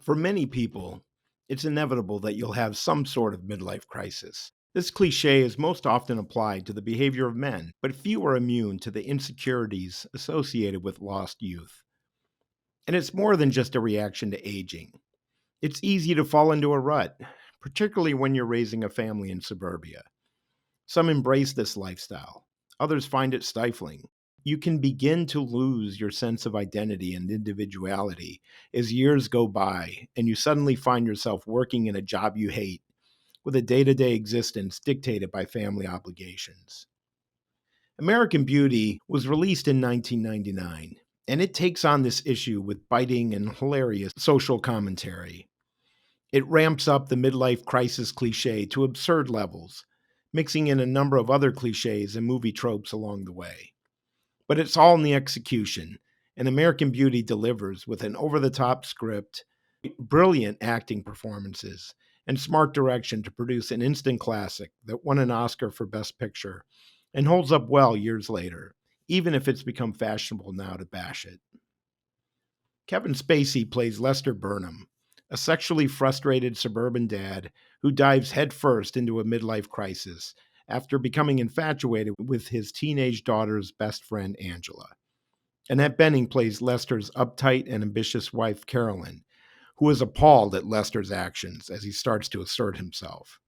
For many people, it's inevitable that you'll have some sort of midlife crisis. This cliche is most often applied to the behavior of men, but few are immune to the insecurities associated with lost youth. And it's more than just a reaction to aging. It's easy to fall into a rut, particularly when you're raising a family in suburbia. Some embrace this lifestyle, others find it stifling. You can begin to lose your sense of identity and individuality as years go by and you suddenly find yourself working in a job you hate with a day to day existence dictated by family obligations. American Beauty was released in 1999, and it takes on this issue with biting and hilarious social commentary. It ramps up the midlife crisis cliche to absurd levels, mixing in a number of other cliches and movie tropes along the way. But it's all in the execution, and American Beauty delivers with an over the top script, brilliant acting performances, and smart direction to produce an instant classic that won an Oscar for Best Picture and holds up well years later, even if it's become fashionable now to bash it. Kevin Spacey plays Lester Burnham, a sexually frustrated suburban dad who dives headfirst into a midlife crisis after becoming infatuated with his teenage daughter's best friend, Angela. Annette Bening plays Lester's uptight and ambitious wife, Carolyn, who is appalled at Lester's actions as he starts to assert himself.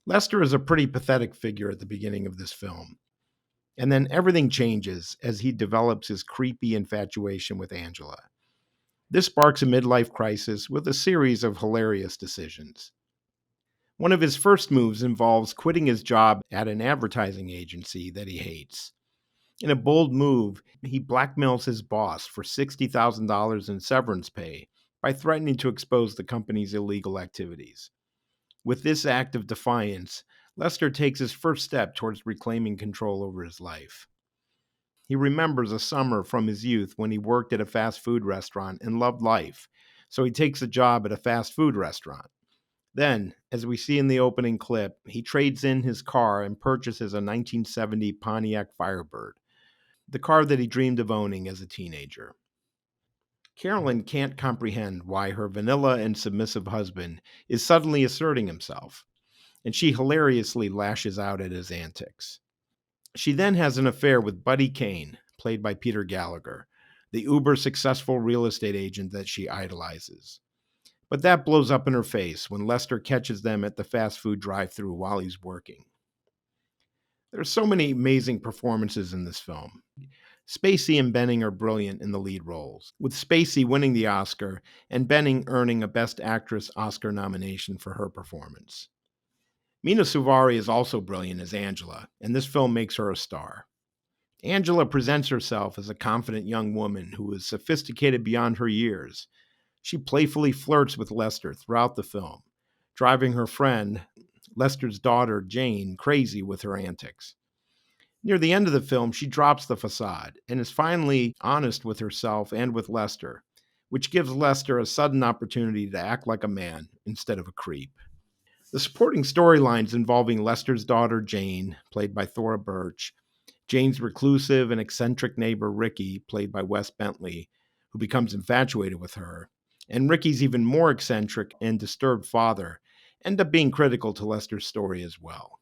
Lester is a pretty pathetic figure at the beginning of this film, and then everything changes as he develops his creepy infatuation with Angela. This sparks a midlife crisis with a series of hilarious decisions. One of his first moves involves quitting his job at an advertising agency that he hates. In a bold move, he blackmails his boss for $60,000 in severance pay by threatening to expose the company's illegal activities. With this act of defiance, Lester takes his first step towards reclaiming control over his life. He remembers a summer from his youth when he worked at a fast food restaurant and loved life, so he takes a job at a fast food restaurant. Then, as we see in the opening clip, he trades in his car and purchases a 1970 Pontiac Firebird, the car that he dreamed of owning as a teenager. Carolyn can't comprehend why her vanilla and submissive husband is suddenly asserting himself, and she hilariously lashes out at his antics. She then has an affair with Buddy Kane, played by Peter Gallagher, the uber successful real estate agent that she idolizes. But that blows up in her face when Lester catches them at the fast food drive-thru while he's working. There are so many amazing performances in this film. Spacey and Benning are brilliant in the lead roles, with Spacey winning the Oscar and Benning earning a Best Actress Oscar nomination for her performance. Mina Suvari is also brilliant as Angela, and this film makes her a star. Angela presents herself as a confident young woman who is sophisticated beyond her years. She playfully flirts with Lester throughout the film, driving her friend, Lester's daughter, Jane, crazy with her antics. Near the end of the film, she drops the facade and is finally honest with herself and with Lester, which gives Lester a sudden opportunity to act like a man instead of a creep. The supporting storylines involving Lester's daughter, Jane, played by Thora Birch, Jane's reclusive and eccentric neighbor, Ricky, played by Wes Bentley, who becomes infatuated with her, and Ricky's even more eccentric and disturbed father, end up being critical to Lester's story as well.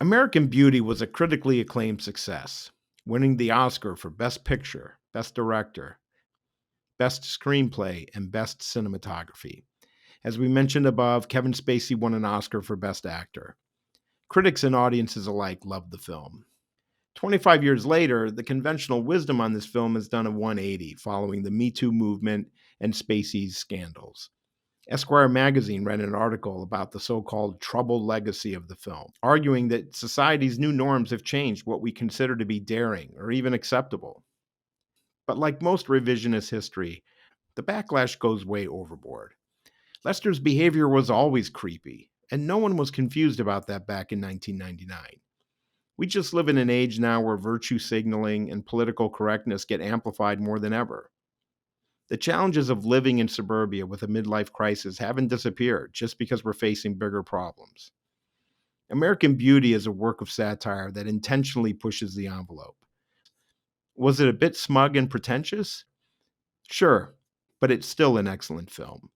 American Beauty was a critically acclaimed success, winning the Oscar for Best Picture, Best Director, Best Screenplay, and Best Cinematography. As we mentioned above, Kevin Spacey won an Oscar for Best Actor. Critics and audiences alike loved the film. 25 years later, the conventional wisdom on this film has done a 180 following the Me Too movement and Spacey's scandals. Esquire magazine ran an article about the so-called troubled legacy of the film, arguing that society's new norms have changed what we consider to be daring or even acceptable. But like most revisionist history, the backlash goes way overboard. Lester's behavior was always creepy, and no one was confused about that back in 1999. We just live in an age now where virtue signaling and political correctness get amplified more than ever. The challenges of living in suburbia with a midlife crisis haven't disappeared just because we're facing bigger problems. American Beauty is a work of satire that intentionally pushes the envelope. Was it a bit smug and pretentious? Sure, but it's still an excellent film.